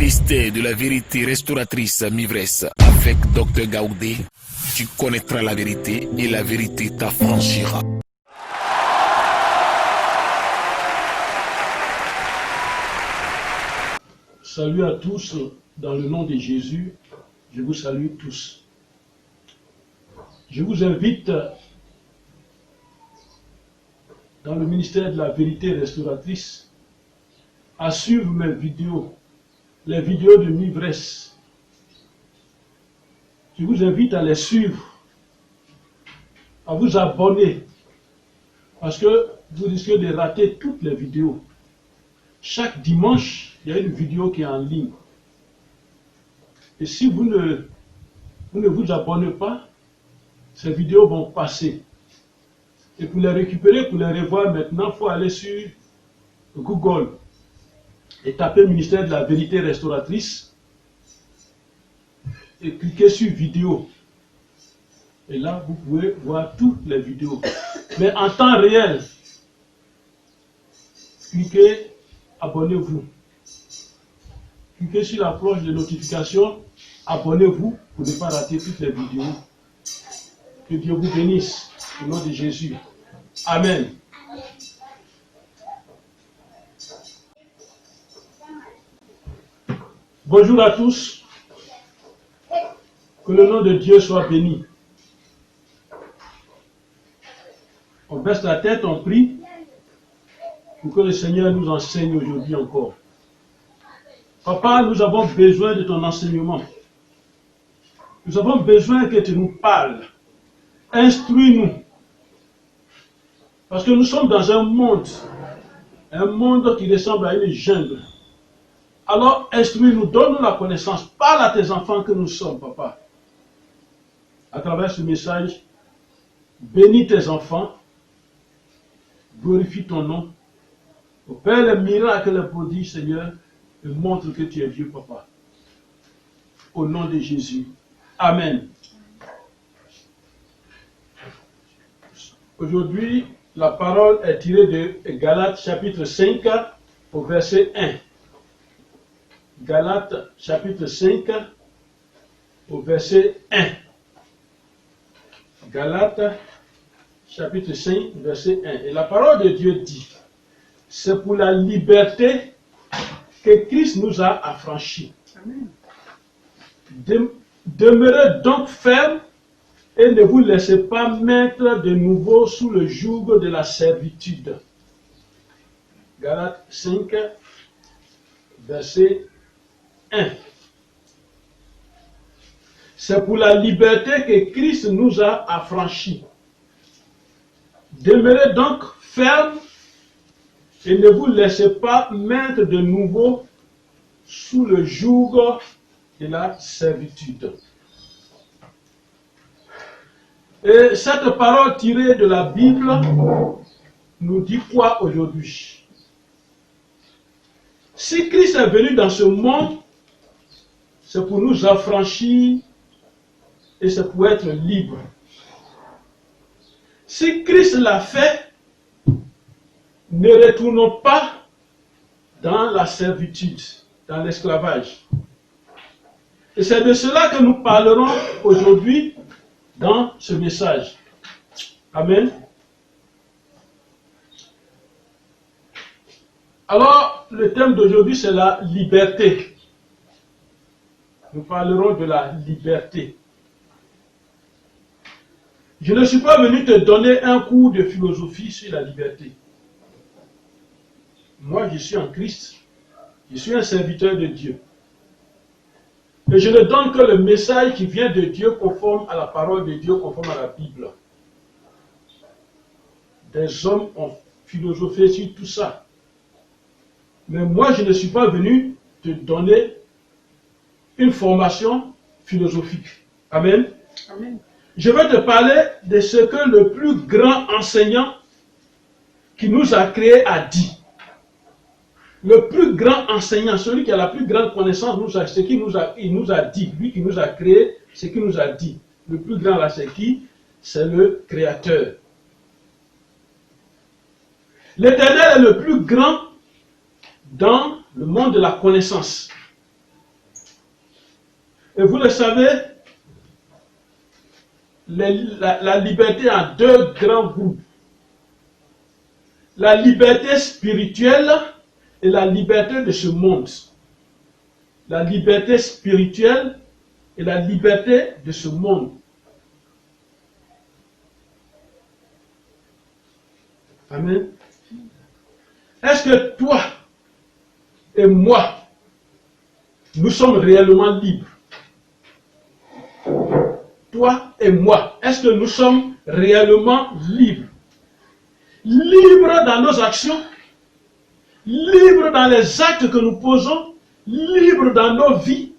ministère de la vérité restauratrice Mivresse avec Dr Gaoudé, tu connaîtras la vérité et la vérité t'affranchira. Salut à tous, dans le nom de Jésus, je vous salue tous. Je vous invite dans le ministère de la vérité restauratrice à suivre mes vidéos, les vidéos de Mivresse. Je vous invite à les suivre, à vous abonner, parce que vous risquez de rater toutes les vidéos. Chaque dimanche, il y a une vidéo qui est en ligne. Et si vous ne vous abonnez pas, ces vidéos vont passer. Et pour les récupérer, pour les revoir maintenant, il faut aller sur Google et taper ministère de la vérité restauratrice et cliquer sur vidéo. Et là, vous pouvez voir toutes les vidéos. Mais en temps réel, cliquez, abonnez-vous. Cliquez sur la cloche de notification, abonnez-vous pour ne pas rater toutes les vidéos. Que Dieu vous bénisse au nom de Jésus. Amen. Bonjour à tous. Que le nom de Dieu soit béni. On baisse la tête, on prie pour que le Seigneur nous enseigne aujourd'hui encore. Papa, nous avons besoin de ton enseignement. Nous avons besoin que tu nous parles. Instruis-nous. Parce que nous sommes dans un monde qui ressemble à une jungle. Alors, instruis-nous, donne-nous la connaissance. Parle à tes enfants que nous sommes, papa. À travers ce message, bénis tes enfants, glorifie ton nom. Opère les miracles et les prodiges, Seigneur, et montre que tu es Dieu, papa. Au nom de Jésus. Amen. Aujourd'hui, la parole est tirée de Galates chapitre 5 au verset 1. Galates chapitre 5 au verset 1. Galates chapitre 5 verset 1. Et la parole de Dieu dit, c'est pour la liberté que Christ nous a affranchis. Demeurez donc fermes et ne vous laissez pas mettre de nouveau sous le joug de la servitude. Galates 5, verset 1. C'est pour la liberté que Christ nous a affranchis. Demeurez donc fermes et ne vous laissez pas mettre de nouveau sous le joug de la servitude. Et cette parole tirée de la Bible nous dit quoi aujourd'hui? Si Christ est venu dans ce monde, c'est pour nous affranchir et c'est pour être libre. Si Christ l'a fait, ne retournons pas dans la servitude, dans l'esclavage. Et c'est de cela que nous parlerons aujourd'hui dans ce message. Amen. Alors, le thème d'aujourd'hui, c'est la liberté. Nous parlerons de la liberté. Je ne suis pas venu te donner un cours de philosophie sur la liberté. Moi, je suis en Christ. Je suis un serviteur de Dieu. Et je ne donne que le message qui vient de Dieu conforme à la parole de Dieu, conforme à la Bible. Des hommes ont philosophé sur tout ça. Mais moi, je ne suis pas venu te donner une formation philosophique. Amen. Amen. Je vais te parler de ce que le plus grand enseignant qui nous a créés a dit. Le plus grand enseignant, celui qui a la plus grande connaissance, il nous a dit, lui qui nous a créé, ce qu'il nous a dit. Le plus grand là, c'est qui? C'est le Créateur. L'Éternel est le plus grand dans le monde de la connaissance. Et vous le savez, la liberté a deux grands groupes. La liberté spirituelle et la liberté de ce monde. La liberté spirituelle et la liberté de ce monde. Amen. Est-ce que toi et moi, nous sommes réellement libres? Toi et moi, est-ce que nous sommes réellement libres? Libres dans nos actions, libres dans les actes que nous posons, libres dans nos vies.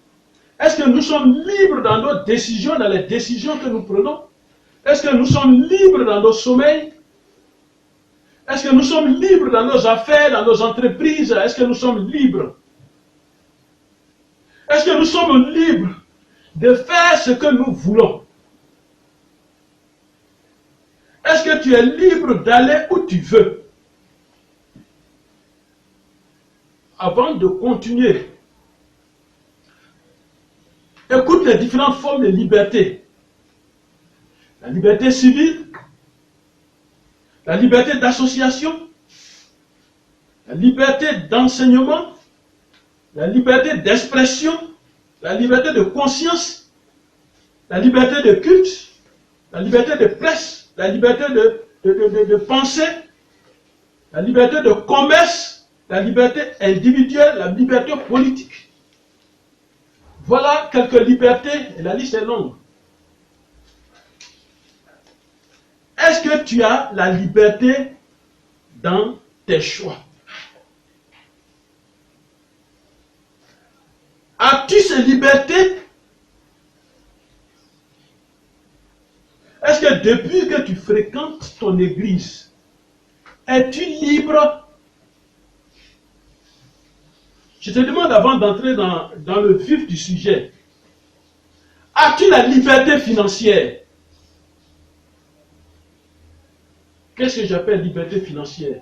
Est-ce que nous sommes libres dans nos décisions, dans les décisions que nous prenons? Est-ce que nous sommes libres dans nos sommeils? Est-ce que nous sommes libres dans nos affaires, dans nos entreprises? Est-ce que nous sommes libres? Est-ce que nous sommes libres de faire ce que nous voulons? Est-ce que tu es libre d'aller où tu veux? Avant de continuer, écoute les différentes formes de liberté. La liberté civile, la liberté d'association, la liberté d'enseignement, la liberté d'expression, la liberté de conscience, la liberté de culte, la liberté de presse, la liberté de pensée, la liberté de commerce, la liberté individuelle, la liberté politique. Voilà quelques libertés, et la liste est longue. Est-ce que tu as la liberté dans tes choix? As-tu ces libertés? Est-ce que depuis que tu fréquentes ton église, es-tu libre? Je te demande avant d'entrer dans le vif du sujet, as-tu la liberté financière? Qu'est-ce que j'appelle liberté financière?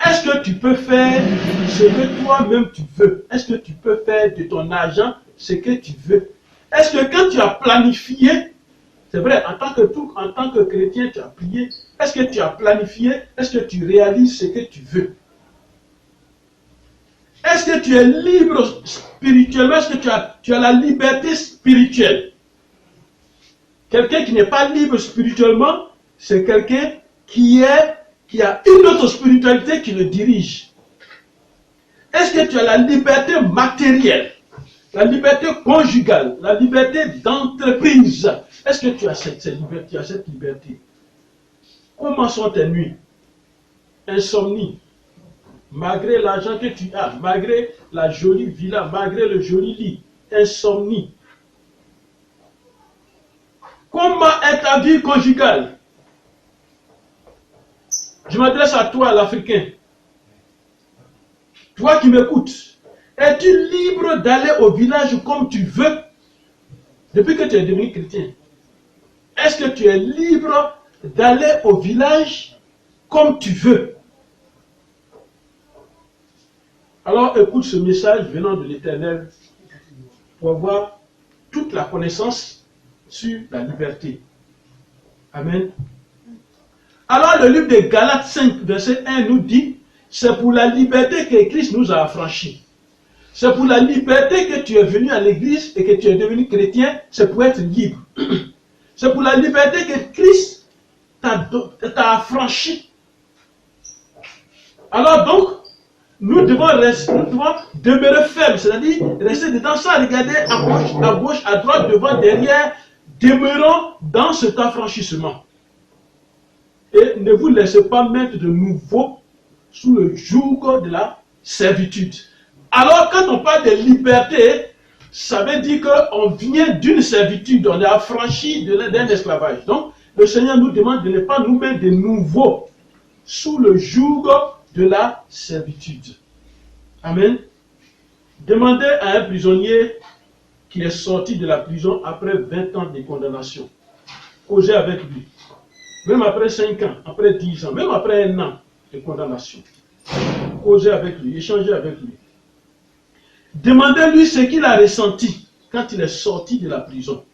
Est-ce que tu peux faire ce que toi-même tu veux? Est-ce que tu peux faire de ton argent ce que tu veux? Est-ce que quand tu as planifié, c'est vrai, en tant que chrétien, tu as prié, est-ce que tu as planifié? Est-ce que tu réalises ce que tu veux? Est-ce que tu es libre spirituellement? Est-ce que tu as la liberté spirituelle? Quelqu'un qui n'est pas libre spirituellement, c'est quelqu'un qui a une autre spiritualité qui le dirige. Est-ce que tu as la liberté matérielle, la liberté conjugale, la liberté d'entreprise? Est-ce que tu as cette liberté? Comment sont tes nuits? Insomnie. Malgré l'argent que tu as, malgré la jolie villa, malgré le joli lit, insomnie. Comment est ta vie conjugale? Je m'adresse à toi, l'Africain. Toi qui m'écoutes, es-tu libre d'aller au village comme tu veux depuis que tu es devenu chrétien? Est-ce que tu es libre d'aller au village comme tu veux? Alors écoute ce message venant de l'Éternel pour avoir toute la connaissance sur la liberté. Amen. Alors le livre de Galates 5, verset 1 nous dit, c'est pour la liberté que Christ nous a affranchis. C'est pour la liberté que tu es venu à l'église et que tu es devenu chrétien, c'est pour être libre. C'est pour la liberté que Christ t'a affranchi. Alors donc, nous devons demeurer fermes, c'est-à-dire rester dedans sans regarder à gauche, à droite, devant, derrière. Demeurons dans cet affranchissement. Et ne vous laissez pas mettre de nouveau sous le joug de la servitude. Alors quand on parle de liberté, ça veut dire qu'on vient d'une servitude, on est affranchi d'un esclavage. Donc le Seigneur nous demande de ne pas nous mettre de nouveau sous le joug de la servitude. Amen. Demandez à un prisonnier qui est sorti de la prison après 20 ans de condamnation. Causez avec lui. Même après 5 ans, après 10 ans, même après 1 an de condamnation. Causez avec lui, échangez avec lui. Demandez-lui ce qu'il a ressenti quand il est sorti de la prison.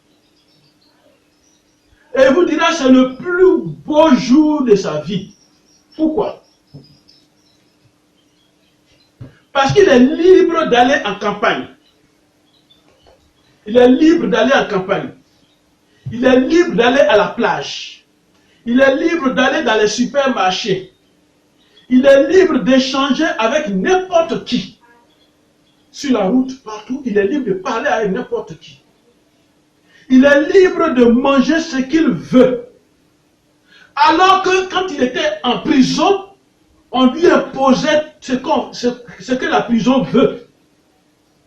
Et il vous dira, c'est le plus beau jour de sa vie. Pourquoi? Parce qu'il est libre d'aller en campagne. Il est libre d'aller en campagne. Il est libre d'aller à la plage. Il est libre d'aller dans les supermarchés. Il est libre d'échanger avec n'importe qui. Sur la route, partout, il est libre de parler avec n'importe qui. Il est libre de manger ce qu'il veut. Alors que quand il était en prison, on lui imposait ce que la prison veut.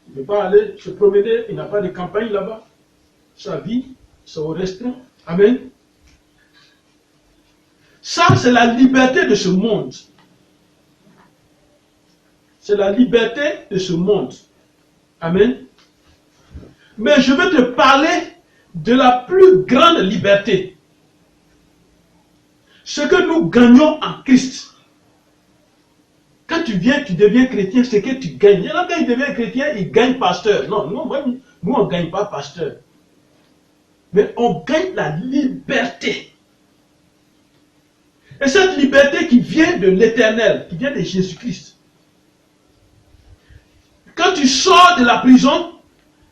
Il ne peut pas aller se promener, il n'a pas de campagne là-bas. Sa vie, c'est au restreint. Amen. Ça, c'est la liberté de ce monde. C'est la liberté de ce monde. Amen. Mais je veux te parler de la plus grande liberté. Ce que nous gagnons en Christ. Quand tu deviens chrétien, c'est que tu gagnes. Et là, quand il devient chrétien, il gagne pasteur. Non, nous, on ne gagne pas pasteur. Mais on gagne la liberté. Et cette liberté qui vient de l'Éternel, qui vient de Jésus-Christ. Quand tu sors de la prison,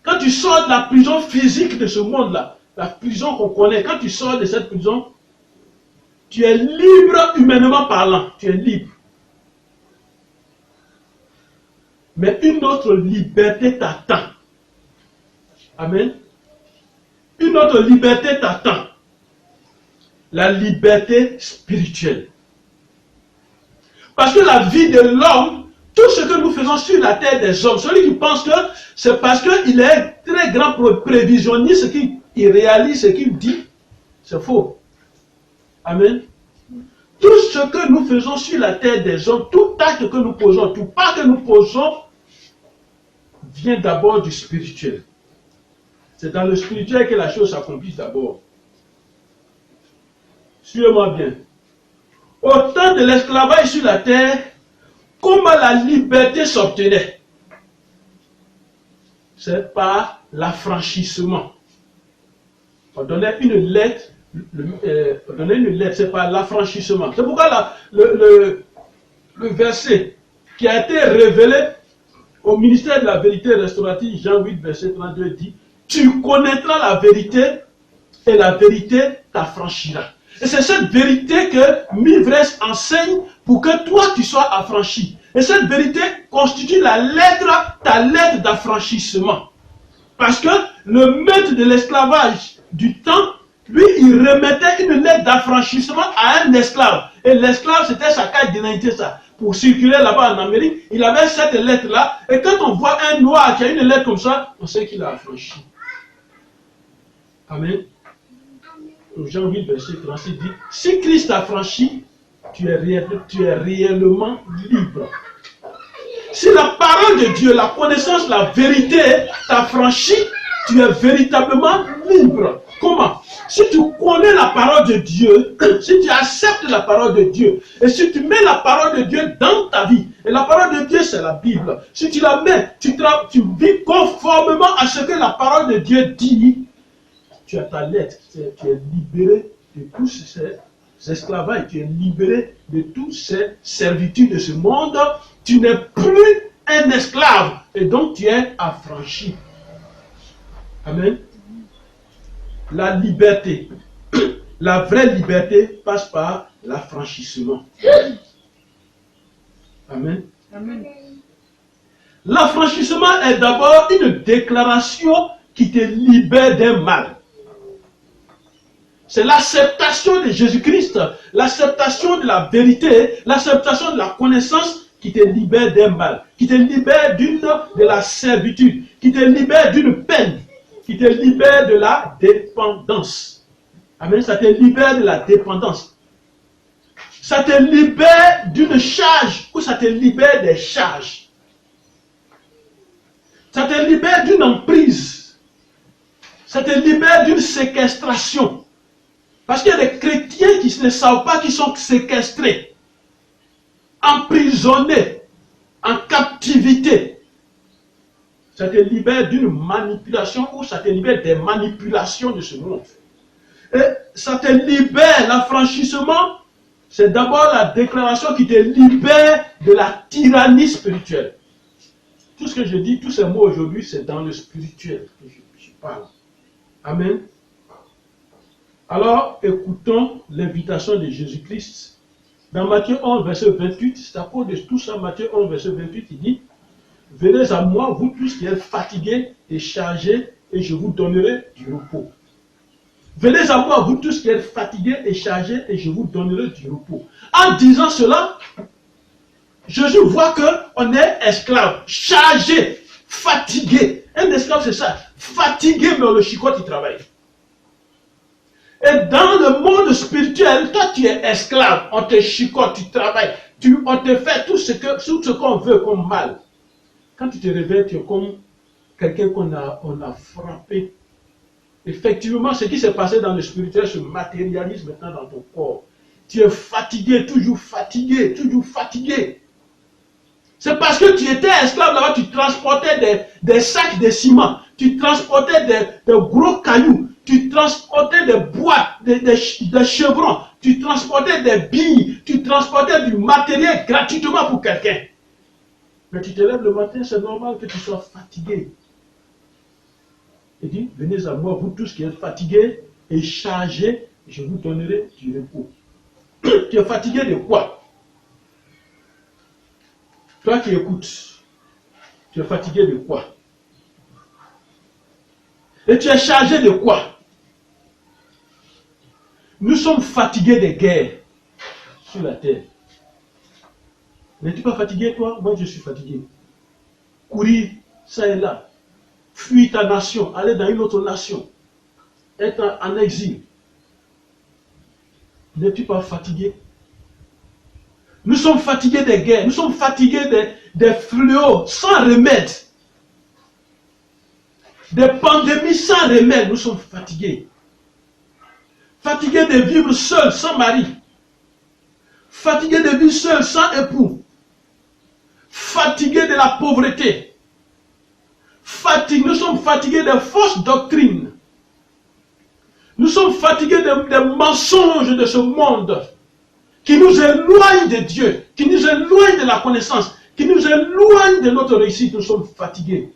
quand tu sors de la prison physique de ce monde-là, la prison qu'on connaît, quand tu sors de cette prison, tu es libre humainement parlant. Tu es libre. Mais une autre liberté t'attend. Amen. Une autre liberté t'attend. La liberté spirituelle. Parce que la vie de l'homme, tout ce que nous faisons sur la terre des hommes, celui qui pense que c'est parce qu'il est très grand prévisionniste, ce qu'il réalise, ce qu'il dit, c'est faux. Amen. Tout ce que nous faisons sur la terre des hommes, tout acte que nous posons, tout pas que nous posons, vient d'abord du spirituel. C'est dans le spirituel que la chose s'accomplit d'abord. Suivez-moi bien. Au temps de l'esclavage sur la terre, comment la liberté s'obtenait? C'est par l'affranchissement. On donnait une lettre, c'est par l'affranchissement. C'est pourquoi le verset qui a été révélé au ministère de la vérité restaurative, Jean 8, verset 32 dit, tu connaîtras la vérité et la vérité t'affranchira. Et c'est cette vérité que Mivresse enseigne pour que toi tu sois affranchi. Et cette vérité constitue ta lettre d'affranchissement. Parce que le maître de l'esclavage du temps, lui, il remettait une lettre d'affranchissement à un esclave. Et l'esclave, c'était sa carte d'identité, ça. Pour circuler là-bas en Amérique, il avait cette lettre-là. Et quand on voit un noir qui a une lettre comme ça, on sait qu'il a affranchi. Amen. Jean 8, verset 36 dit, si Christ a franchi, tu es réellement libre. Si la parole de Dieu, la connaissance, la vérité t'a franchi, tu es véritablement libre. Comment? Si tu connais la parole de Dieu, si tu acceptes la parole de Dieu, et si tu mets la parole de Dieu dans ta vie, et la parole de Dieu c'est la Bible, si tu la mets, tu vis conformément à ce que la parole de Dieu dit, tu as ta lettre, tu es libéré de tous ces esclavages, tu es libéré de toutes ces servitudes de ce monde, tu n'es plus un esclave, et donc tu es affranchi. Amen. La liberté, la vraie liberté passe par l'affranchissement. Amen. Amen. L'affranchissement est d'abord une déclaration qui te libère d'un mal. C'est l'acceptation de Jésus-Christ, l'acceptation de la vérité, l'acceptation de la connaissance qui te libère d'un mal, qui te libère de la servitude, qui te libère d'une peine, qui te libère de la dépendance. Amen. Ça te libère de la dépendance. Ça te libère d'une charge ou ça te libère des charges. Ça te libère d'une emprise. Ça te libère d'une séquestration. Parce qu'il y a des chrétiens qui ne savent pas qu'ils sont séquestrés, emprisonnés, en captivité. Ça te libère d'une manipulation ou ça te libère des manipulations de ce monde. Et ça te libère, l'affranchissement, c'est d'abord la déclaration qui te libère de la tyrannie spirituelle. Tout ce que je dis, tous ces mots aujourd'hui, c'est dans le spirituel que je parle. Amen. Alors, écoutons l'invitation de Jésus-Christ. Dans Matthieu 11, verset 28, c'est à cause de tout ça, Matthieu 11, verset 28, il dit, « Venez à moi, vous tous qui êtes fatigués et chargés, et je vous donnerai du repos. » Venez à moi, vous tous qui êtes fatigués et chargés, et je vous donnerai du repos. En disant cela, Jésus voit qu'on est esclave, chargé, fatigué. Un esclave, c'est ça. Fatigué, mais le chicote, il travaille. Et dans le monde spirituel, toi, tu es esclave. On te chicote, tu travailles. On te fait tout ce qu'on veut comme mal. Quand tu te réveilles, tu es comme quelqu'un qu'on a frappé. Effectivement, ce qui s'est passé dans le spirituel se matérialise maintenant dans ton corps. Tu es fatigué, toujours fatigué, toujours fatigué. C'est parce que tu étais esclave là-bas, tu transportais des sacs de ciment, tu transportais des gros cailloux, tu transportais des boîtes, des chevrons, tu transportais des billes, tu transportais du matériel gratuitement pour quelqu'un. Mais tu te lèves le matin, c'est normal que tu sois fatigué. Il dit, venez à moi, vous tous qui êtes fatigués et chargés, je vous donnerai du repos. Tu es fatigué de quoi? Toi qui écoutes, tu es fatigué de quoi? Et tu es chargé de quoi? Nous sommes fatigués des guerres sur la terre. N'es-tu pas fatigué, toi? Moi, je suis fatigué. Courir, ça et là. Fuir ta nation, aller dans une autre nation. Être en exil. N'es-tu pas fatigué? Nous sommes fatigués des guerres, nous sommes fatigués des fléaux sans remède. Des pandémies sans remède, nous sommes fatigués. Fatigués de vivre seul, sans mari. Fatigués de vivre seul, sans époux. Fatigués de la pauvreté. Nous sommes fatigués des fausses doctrines. Nous sommes fatigués des mensonges de ce monde qui nous éloignent de Dieu, qui nous éloignent de la connaissance, qui nous éloignent de notre réussite. Nous sommes fatigués.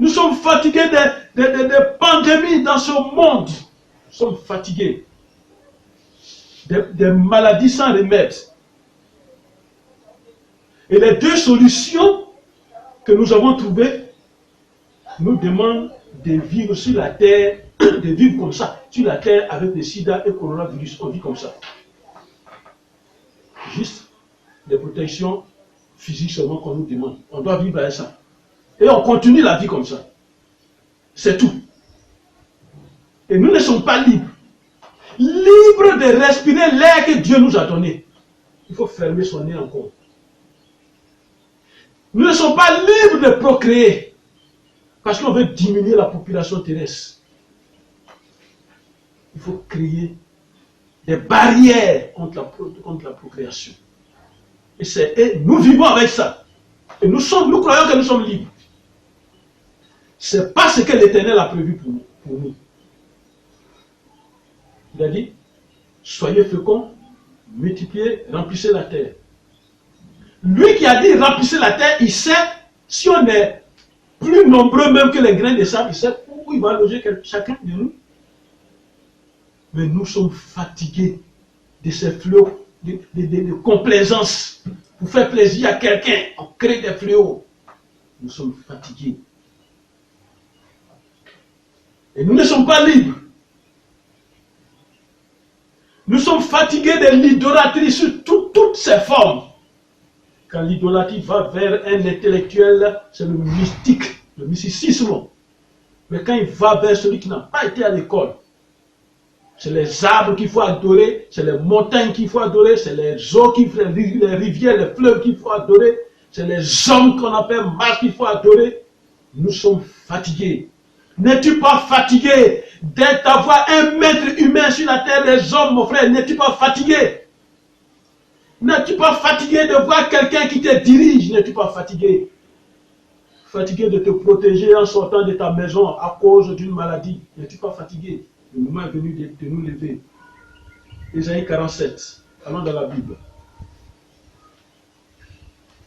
Nous sommes fatigués des pandémies dans ce monde. Nous sommes fatigués des maladies sans remède. Et les deux solutions que nous avons trouvées nous demandent de vivre sur la terre, de vivre comme ça, sur la terre avec le sida et le coronavirus. On vit comme ça. Juste des protections physiques seulement qu'on nous demande. On doit vivre avec ça. Et on continue la vie comme ça. C'est tout. Et nous ne sommes pas libres. Libres de respirer l'air que Dieu nous a donné. Il faut fermer son nez encore. Nous ne sommes pas libres de procréer. Parce qu'on veut diminuer la population terrestre. Il faut créer des barrières contre la procréation. Et nous vivons avec ça. Et nous croyons que nous sommes libres. Ce n'est pas ce que l'Éternel a prévu pour nous. Il a dit, soyez féconds, multipliez, remplissez la terre. Lui qui a dit remplissez la terre, il sait, si on est plus nombreux même que les grains de sable, il sait où il va loger chacun de nous. Mais nous sommes fatigués de ces fléaux, de complaisance. Pour faire plaisir à quelqu'un, on crée des fléaux. Nous sommes fatigués. Et nous ne sommes pas libres. Nous sommes fatigués de l'idolâtrie sur toutes ses formes. Quand l'idolâtrie va vers un intellectuel, c'est le mystique, le mysticisme. Mais quand il va vers celui qui n'a pas été à l'école, c'est les arbres qu'il faut adorer, c'est les montagnes qu'il faut adorer, c'est les eaux, les rivières, les fleuves qu'il faut adorer, c'est les hommes qu'on appelle masques qu'il faut adorer. Nous sommes fatigués. N'es-tu pas fatigué d'avoir un maître humain sur la terre des hommes, mon frère? N'es-tu pas fatigué? N'es-tu pas fatigué de voir quelqu'un qui te dirige? N'es-tu pas fatigué? fatigué de te protéger en sortant de ta maison à cause d'une maladie. N'es-tu pas fatigué? Le moment est venu de nous lever. Ésaïe 47. Allons dans la Bible.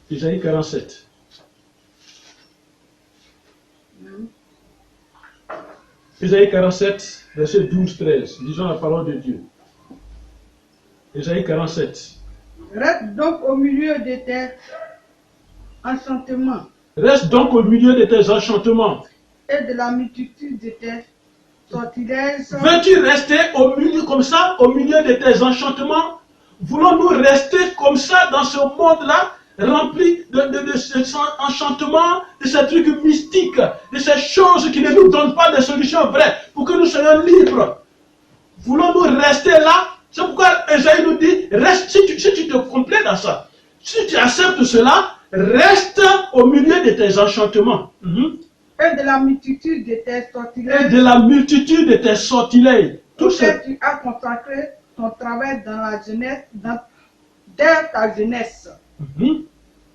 Ésaïe 47. Ésaïe 47, verset 12-13. Disons la parole de Dieu. Ésaïe 47. Reste donc au milieu de tes enchantements Reste donc au milieu de tes enchantements. et de la multitude de tes sortilèges. Veux-tu rester au milieu comme ça, au milieu de tes enchantements? Voulons-nous rester comme ça dans ce monde-là, rempli de ces enchantements, de ces trucs mystiques, de ces choses qui ne nous donnent pas de solutions vraies, pour que nous soyons libres? Voulons-nous rester là? C'est pourquoi Esaïe nous dit, reste, si tu te complais dans ça, si tu acceptes cela, reste au milieu de tes enchantements. Et de la multitude de tes Et sortilèges. de la multitude de tes sortilèges. Tout Tout ça. ce tu as consacré ton travail dans la jeunesse, dès ta jeunesse.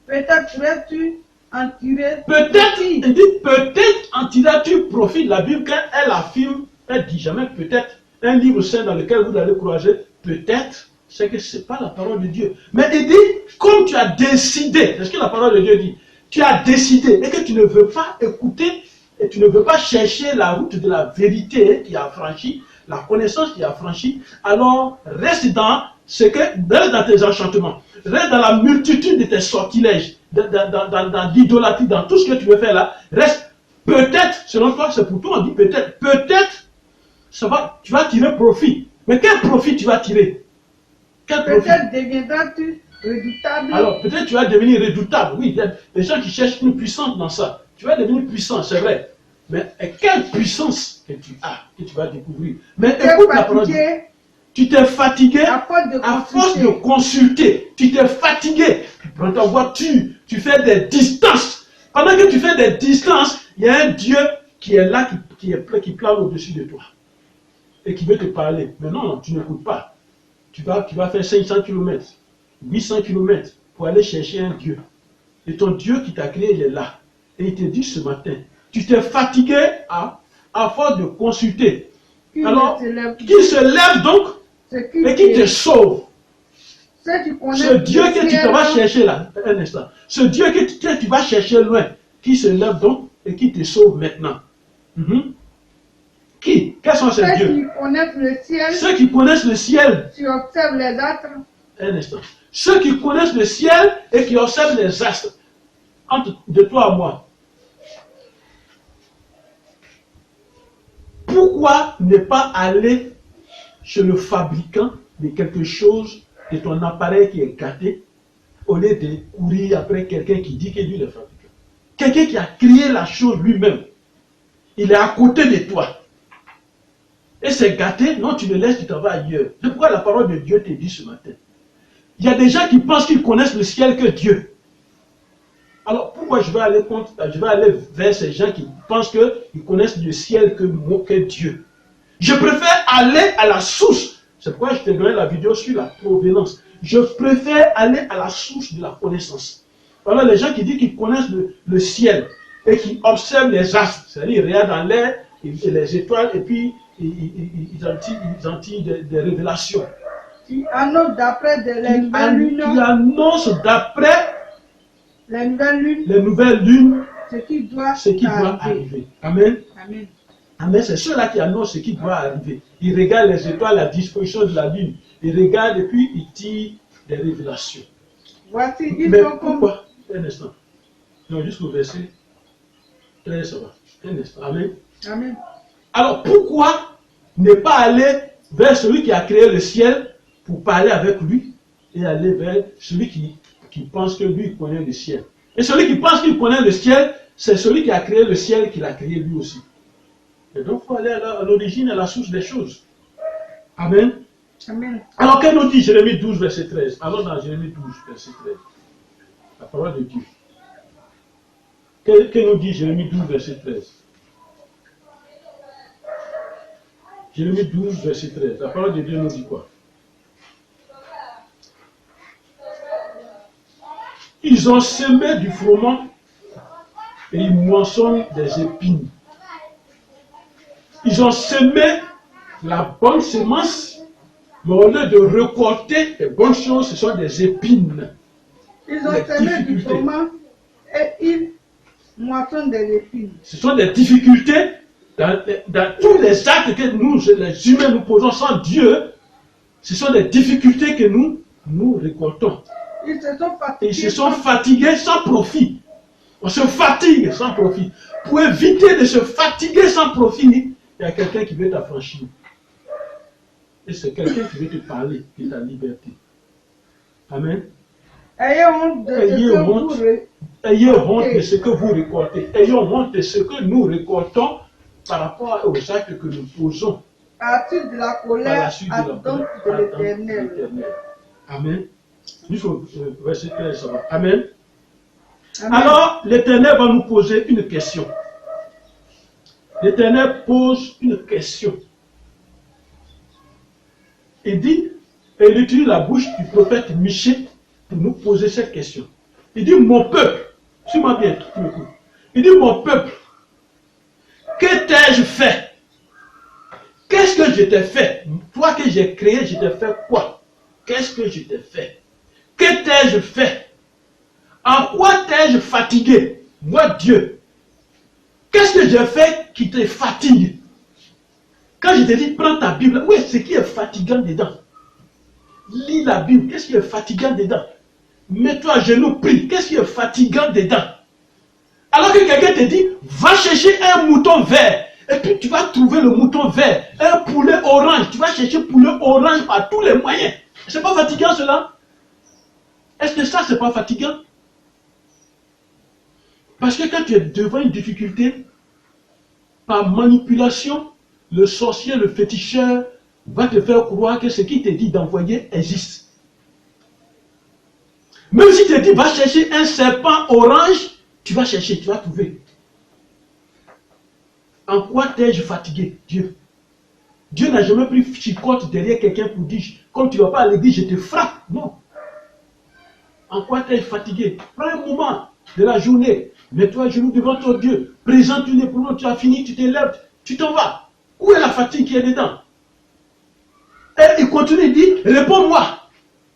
Peut-être pourrais-tu en tirer Peut-être, profit. il dit, peut-être en tireras-tu profit. La Bible, quand elle affirme, elle dit jamais peut-être. Un livre saint dans lequel vous allez croiser, peut-être, c'est que ce n'est pas la parole de Dieu. Mais il dit, comme tu as décidé, c'est ce que la parole de Dieu dit, tu as décidé et que tu ne veux pas écouter et tu ne veux pas chercher la route de la vérité qui a franchi, la connaissance qui a franchi, alors reste dans dans tes enchantements, reste dans la multitude de tes sortilèges, dans l'idolâtrie, dans tout ce que tu veux faire là, reste. Peut-être, selon toi, c'est pour toi, on dit peut-être, tu vas tirer profit. Mais quel profit tu vas tirer? Quel profit? Peut-être deviendras-tu redoutable. Alors, peut-être tu vas devenir redoutable. Oui, il y a des gens qui cherchent une puissance dans ça. Tu vas devenir puissant, c'est vrai. Mais quelle puissance que tu as, que tu vas découvrir? Mais Tu es écoute la parole. fatigué Tu t'es fatigué à force de consulter. Tu t'es fatigué. Tu prends ta voiture, tu fais des distances. Pendant que tu fais des distances, il y a un Dieu qui est là, qui plane au-dessus de toi. Et qui veut te parler. Mais non, tu n'écoutes pas. Tu vas faire 500 km, 800 km pour aller chercher un Dieu. Et ton Dieu qui t'a créé, il est là. Et il te dit ce matin, tu t'es fatigué à force de consulter. Alors, qui se lève donc et qui te sauve. Ce Dieu que tu te vas chercher là, un instant. Ce Dieu que tu vas chercher loin, qui se lève donc et qui te sauve maintenant. Qui? Quels sont ces dieux? Ceux qui connaissent le ciel. Ceux qui connaissent le ciel. Tu observes les astres. Un instant. Ceux qui connaissent le ciel et qui observent les astres. Entre de toi à moi. Pourquoi ne pas aller chez le fabricant de quelque chose, de ton appareil qui est gâté, au lieu de courir après quelqu'un qui dit que lui est le fabricant? Quelqu'un qui a créé la chose lui-même. Il est à côté de toi. Et c'est gâté, non, tu le laisses, tu t'en vas ailleurs. C'est pourquoi la parole de Dieu te dit ce matin. Il y a des gens qui pensent qu'ils connaissent le ciel que Dieu. Alors pourquoi je vais aller vers ces gens qui pensent qu'ils connaissent le ciel que Dieu? Je préfère aller à la source. C'est pourquoi je t'ai donné la vidéo sur la provenance. Je préfère aller à la source de la connaissance. Alors les gens qui disent qu'ils connaissent le ciel et qui observent les astres, c'est-à-dire ils regardent dans l'air et les étoiles et puis ils en tirent des révélations. Qui annonce d'après les nouvelles lunes. Qui annonce d'après les nouvelles lunes. Les nouvelles lunes. Ce qui doit arriver. Amen. Amen. Amen. C'est ceux-là qui annoncent ce qui doit arriver. Ils regardent les étoiles, la disposition de la lune. Ils regardent et puis ils tirent des révélations. Voici, mais pourquoi? Un instant. Non, jusqu'au verset 13, ça va. Un instant. Amen. Amen. Alors pourquoi ne pas aller vers celui qui a créé le ciel pour parler avec lui et aller vers celui qui pense que lui connaît le ciel? Et celui qui pense qu'il connaît le ciel, c'est celui qui a créé le ciel qu'il a créé lui aussi. Et donc il faut aller à l'origine, à la source des choses. Amen. Amen. Alors qu'est-ce nous dit Jérémie 12, verset 13? Allons dans Jérémie 12, verset 13. La parole de Dieu. Que nous dit Jérémie 12, verset 13? Jérémie 12, verset 13. La parole de Dieu nous dit quoi? Ils ont semé du froment et ils moissonnent des épines. Ils ont semé la bonne semence, mais au lieu de récolter les bonnes choses, ce sont des épines. Ils ont semé du froment et ils moissonnent des épines. Ce sont des difficultés dans tous les actes que nous, les humains, nous posons sans Dieu. Ce sont des difficultés que nous récoltons. Ils se sont fatigués. Ils se sont fatigués sans profit. On se fatigue sans profit. Pour éviter de se fatiguer sans profit, il y a quelqu'un qui veut t'affranchir. Et c'est quelqu'un qui veut te parler de ta liberté. Amen. Ayez honte de ce que vous récoltez. Ayons honte de ce que nous récoltons par rapport aux actes que nous posons. À la suite de la colère, attente de l'Éternel. Amen. Jusqu'au verset 13, ça va. Amen. Amen. Alors, l'Éternel va nous poser une question. L'Éternel pose une question. Il dit, et il utilise la bouche du prophète Michée pour nous poser cette question. Il dit, mon peuple, suis-moi bien, tu m'écoutes. Il dit, mon peuple, que t'ai-je fait? Qu'est-ce que je t'ai fait? Toi que j'ai créé, je t'ai fait quoi? Qu'est-ce que je t'ai fait? Que t'ai-je fait? En quoi t'ai-je fatigué? Moi, Dieu. Qu'est-ce que j'ai fait qui te fatigue? Quand je te dis, prends ta Bible, où est ce qui est fatigant dedans? Lis la Bible, qu'est-ce qui est fatigant dedans? Mets-toi à genoux, prie, qu'est-ce qui est fatigant dedans? Alors que quelqu'un te dit, va chercher un mouton vert, et puis tu vas trouver le mouton vert, un poulet orange, tu vas chercher poulet orange par tous les moyens. C'est pas fatigant cela? Est-ce que ça, c'est pas fatigant? Parce que quand tu es devant une difficulté, par manipulation, le sorcier, le féticheur va te faire croire que ce qu'il te dit d'envoyer existe. Même si tu te dis, va chercher un serpent orange, tu vas chercher, tu vas trouver. En quoi t'ai-je fatigué, Dieu? Dieu n'a jamais pris chicotte derrière quelqu'un pour dire, comme tu ne vas pas à l'église, je te frappe. Non. En quoi t'ai-je fatigué? Prends un moment de la journée, mets-toi à genoux devant ton Dieu, présente une épreuve, tu as fini, tu te lèves, tu t'en vas. Où est la fatigue qui est dedans? Et il continue, il dit, réponds-moi.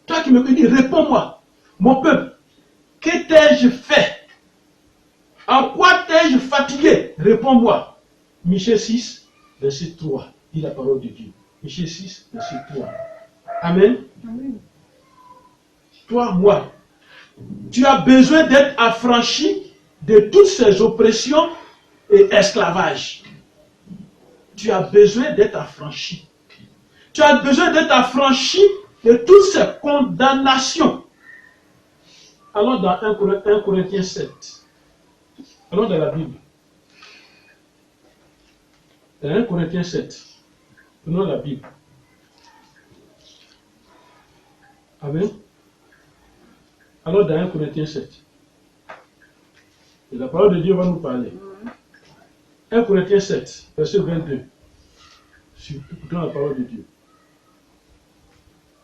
Toi qui me dis, réponds-moi. Mon peuple, que t'ai-je fait? En quoi t'ai-je fatigué? Réponds-moi. Michée 6, verset 3, dit la parole de Dieu. Michée 6, verset 3. Amen. Amen. Toi, moi, tu as besoin d'être affranchi de toutes ces oppressions et esclavages. Tu as besoin d'être affranchi. Tu as besoin d'être affranchi de toutes ces condamnations. Allons dans 1 Corinthiens 7. Allons dans la Bible. Dans 1 Corinthiens 7. Prenons la Bible. Amen. Alors dans 1 Corinthiens 7. Et la parole de Dieu va nous parler. 1 Corinthiens 7, verset 22. Écoutons la parole de Dieu.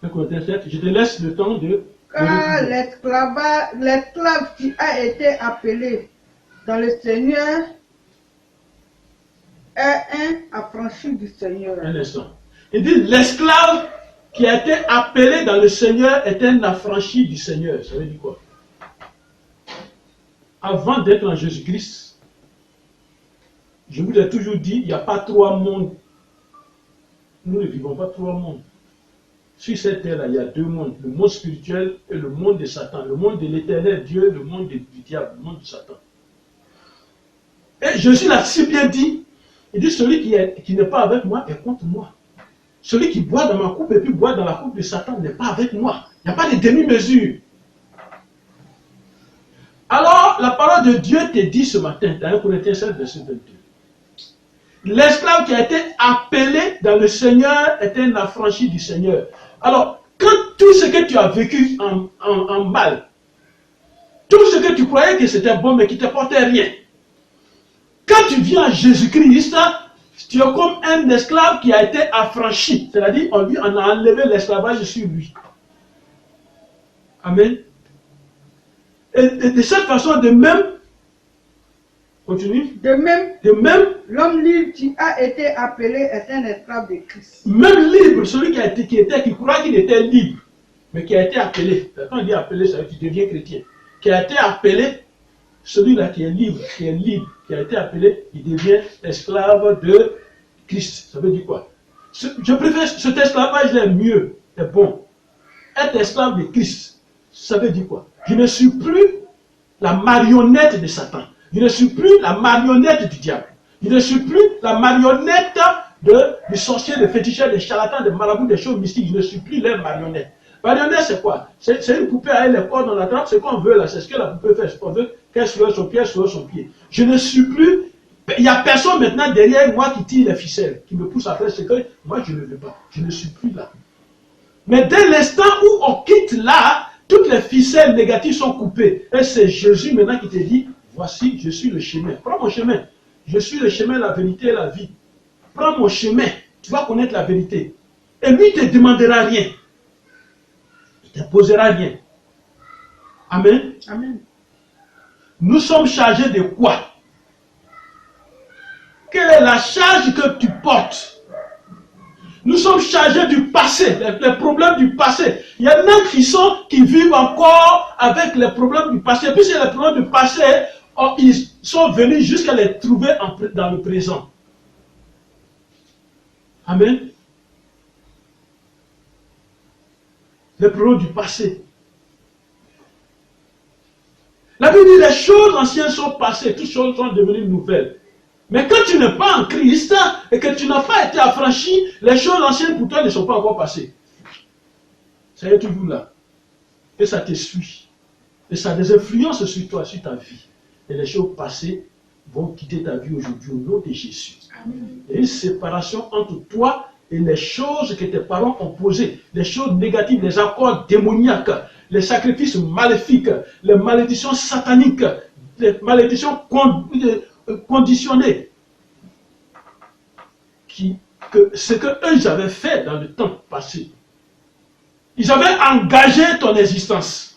1 Corinthiens 7, je te laisse le temps de... Car l'esclave qui a été appelé dans le Seigneur est un affranchi du Seigneur. Un instant. Il dit, l'esclave qui a été appelé dans le Seigneur est un affranchi du Seigneur. Ça veut dire quoi? Avant d'être en Jésus-Christ, je vous ai toujours dit, il n'y a pas trois mondes. Nous ne vivons pas trois mondes. Sur cette terre-là, il y a deux mondes. Le monde spirituel et le monde de Satan. Le monde de l'éternel Dieu, le monde du diable, le monde de Satan. Et Jésus l'a si bien dit, il dit, celui qui n'est pas avec moi est contre moi. Celui qui boit dans ma coupe et puis boit dans la coupe de Satan n'est pas avec moi. Il n'y a pas de demi-mesure. Alors, la parole de Dieu te dit ce matin, dans 1 Corinthiens 7, verset 22. L'esclave qui a été appelé dans le Seigneur est un affranchi du Seigneur. Alors, quand tout ce que tu as vécu en mal, tout ce que tu croyais que c'était bon mais qui ne t'apportait rien, quand tu viens à Jésus-Christ, tu es comme un esclave qui a été affranchi. C'est-à-dire, on a enlevé l'esclavage sur lui. Amen. Et de cette façon, de même, Continue. De même, De même, l'homme libre qui a été appelé est un esclave de Christ. même libre, celui qui croit qu'il était libre, mais qui a été appelé. Quand on dit appelé, ça veut dire qu'il devient chrétien. Qui a été appelé, celui-là qui est libre, qui a été appelé, il devient esclave de Christ. Ça veut dire quoi? Je préfère cet esclavage-là est mieux, est bon. Être esclave de Christ, ça veut dire quoi? Je ne suis plus la marionnette de Satan. Je ne suis plus la marionnette du diable. Je ne suis plus la marionnette du sorcier, des féticheurs, des charlatans, des marabouts, des choses mystiques. Je ne suis plus leur marionnette. Marionnette, c'est quoi? C'est une poupée avec les cordes dans la trappe. C'est qu'on veut là. C'est ce que la poupée fait. C'est qu'on veut qu'elle soit son pied, soit son pied. Je ne suis plus. Il n'y a personne maintenant derrière moi qui tire les ficelles, qui me pousse à faire ce que moi je ne veux pas. Je ne suis plus là. Mais dès l'instant où on quitte là, toutes les ficelles négatives sont coupées. Et c'est Jésus maintenant qui te dit, voici, je suis le chemin. Prends mon chemin. Je suis le chemin, la vérité et la vie. Prends mon chemin. Tu vas connaître la vérité. Et lui ne te demandera rien. Il ne t'imposera rien. Amen. Amen. Nous sommes chargés de quoi? Quelle est la charge que tu portes? Nous sommes chargés du passé, les problèmes du passé. Il y en a qui vivent encore avec les problèmes du passé. Puisque les problèmes du passé, ils sont venus jusqu'à les trouver dans le présent. Amen. Les problèmes du passé. La Bible dit les choses anciennes sont passées, toutes choses sont devenues nouvelles. Mais quand tu n'es pas en Christ et que tu n'as pas été affranchi, les choses anciennes pour toi ne sont pas encore passées. Ça est toujours là. Et ça te suit. Et ça a des influences sur toi, sur ta vie. Et les choses passées vont quitter ta vie aujourd'hui au nom de Jésus. Amen. Il y a une séparation entre toi et les choses que tes parents ont posées. Les choses négatives, les accords démoniaques, les sacrifices maléfiques, les malédictions sataniques, les malédictions conditionné ce que eux avaient fait dans le temps passé. Ils avaient engagé ton existence.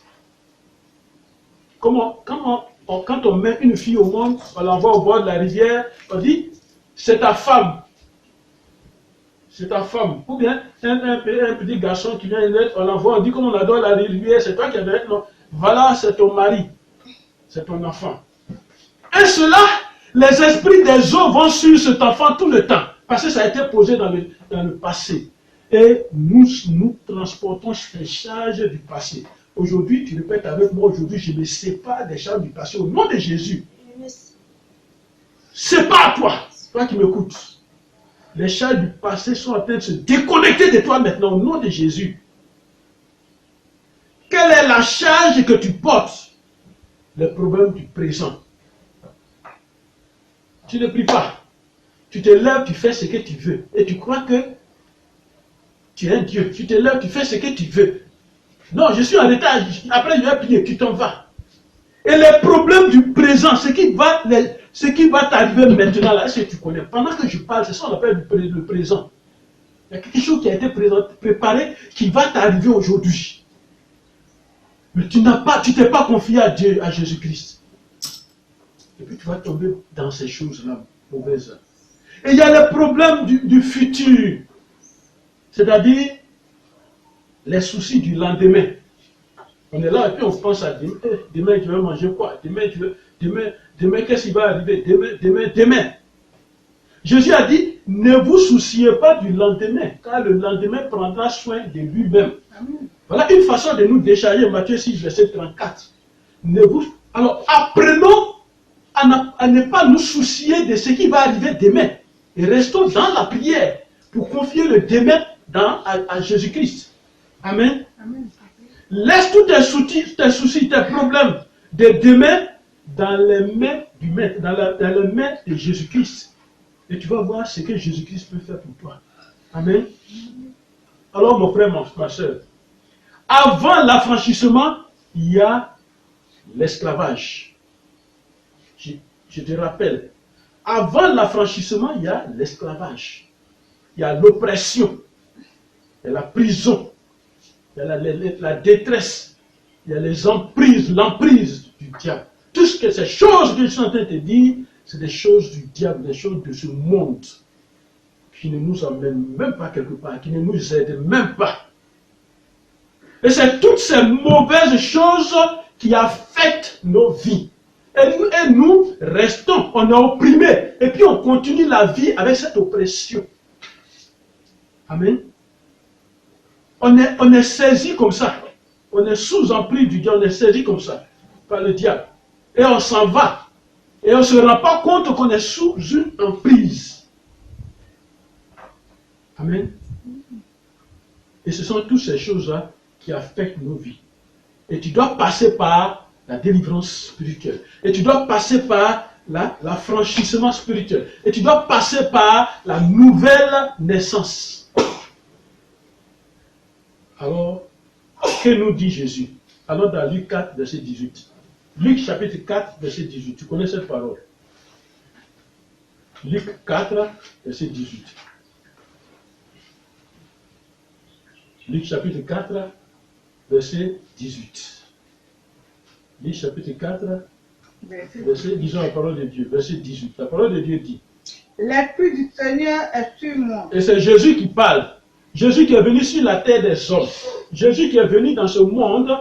Quand on met une fille au monde, on l'envoie au bord de la rivière, on dit c'est ta femme. C'est ta femme. Ou bien un petit garçon qui vient, on l'envoie, on dit comme on adore la rivière, c'est toi qui avais. Non, voilà, c'est ton mari, c'est ton enfant. Et cela, les esprits des eaux vont sur cet enfant tout le temps. Parce que ça a été posé dans le passé. Et nous transportons ces charges du passé. Aujourd'hui, tu répètes avec moi, aujourd'hui, je me sépare des charges du passé au nom de Jésus. Sépare-toi, toi qui m'écoutes. Les charges du passé sont en train de se déconnecter de toi maintenant au nom de Jésus. Quelle est la charge que tu portes? Le problème du présent. Tu ne pries pas. Tu te lèves, tu fais ce que tu veux. Et tu crois que tu es un Dieu. Tu te lèves, tu fais ce que tu veux. Non, je suis en retard. Après, je vais prier. Tu t'en vas. Et les problèmes du présent, ce qui va t'arriver maintenant, là, est-ce que tu connais? Pendant que je parle, c'est ça qu'on appelle le présent. Il y a quelque chose qui a été préparé qui va t'arriver aujourd'hui. Mais tu t'es pas confié à Dieu, à Jésus-Christ. Et puis tu vas tomber dans ces choses-là, mauvaises. Et il y a le problème du futur. C'est-à-dire les soucis du lendemain. On est là et puis on pense à demain. Demain, je vais manger quoi? Demain, qu'est-ce qui va arriver? Demain. Jésus a dit, ne vous souciez pas du lendemain, car le lendemain prendra soin de lui-même. Voilà une façon de nous décharger. Matthieu 6, verset 34. Alors, apprenons à ne pas nous soucier de ce qui va arriver demain. Et restons dans la prière pour confier le demain à Jésus-Christ. Amen. Amen. Laisse tous tes soucis, tes problèmes de demain dans les mains du Maître, dans les mains de Jésus-Christ. Et tu vas voir ce que Jésus-Christ peut faire pour toi. Amen. Alors mon frère, ma soeur, avant l'affranchissement, il y a l'esclavage. Je te rappelle, avant l'affranchissement, il y a l'esclavage. Il y a l'oppression, il y a la prison, il y a la détresse, il y a l'emprise du diable. Toutes ces choses que je suis en train de te dire, c'est des choses du diable, des choses de ce monde qui ne nous emmènent même pas quelque part, qui ne nous aident même pas. Et c'est toutes ces mauvaises choses qui affectent nos vies. Et nous restons, on est opprimés, et puis on continue la vie avec cette oppression. Amen. On est saisi comme ça. On est sous emprise du diable, on est saisi comme ça, par le diable. Et on s'en va. Et on ne se rend pas compte qu'on est sous une emprise. Amen. Et ce sont toutes ces choses-là qui affectent nos vies. Et tu dois passer par la délivrance spirituelle. Et tu dois passer par l'affranchissement spirituel. Et tu dois passer par la nouvelle naissance. Alors, que nous dit Jésus? Alors dans Luc 4, verset 18. Luc chapitre 4, verset 18. Tu connais cette parole? Luc 4, verset 18. Luc chapitre 4, verset 18. Luc chapitre 4, verset, disons la parole de Dieu, verset 18. La parole de Dieu dit. L'Esprit du Seigneur est sur moi. Et c'est Jésus qui parle. Jésus qui est venu sur la terre des hommes. Jésus qui est venu dans ce monde,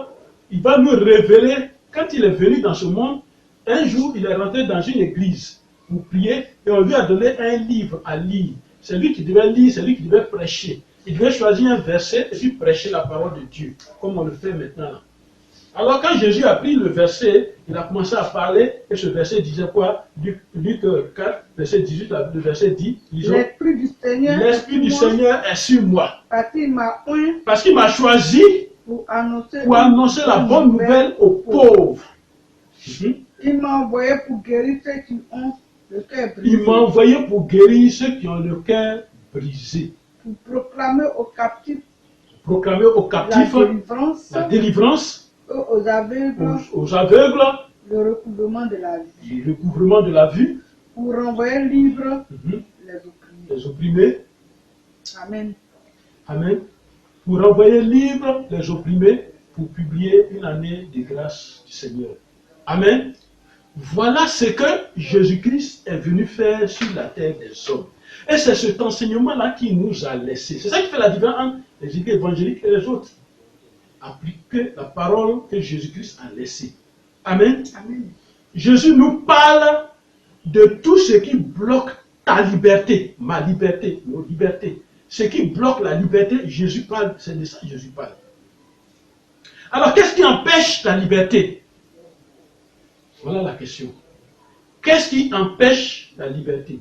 il va nous révéler, quand il est venu dans ce monde, un jour il est rentré dans une église pour prier et on lui a donné un livre à lire. C'est lui qui devait lire, c'est lui qui devait prêcher. Il devait choisir un verset et puis prêcher la parole de Dieu, comme on le fait maintenant. Alors quand Jésus a pris le verset, il a commencé à parler, et ce verset disait quoi? Luc 4, verset 18, le verset dit, l'Esprit du Seigneur est sur moi. Parce qu'il m'a choisi pour annoncer la bonne nouvelle aux pauvres. Il m'a envoyé pour guérir ceux qui ont le cœur brisé. Il m'a envoyé pour guérir ceux qui ont le cœur brisé. Pour proclamer aux captifs, la délivrance. Aux aveugles, le recouvrement de la vue, pour renvoyer libre les opprimés. Amen. Amen. Pour renvoyer libre les opprimés, pour publier une année de grâce du Seigneur. Amen. Voilà ce que Jésus-Christ est venu faire sur la terre des hommes. Et c'est cet enseignement-là qui nous a laissé. C'est ça qui fait la différence entre les églises évangéliques et les autres. Appliquer la parole que Jésus-Christ a laissée. Amen. Amen. Jésus nous parle de tout ce qui bloque ta liberté, ma liberté, nos libertés. Ce qui bloque la liberté, Jésus parle, c'est de ça que Jésus parle. Alors, qu'est-ce qui empêche ta liberté? Voilà la question. Qu'est-ce qui empêche la liberté?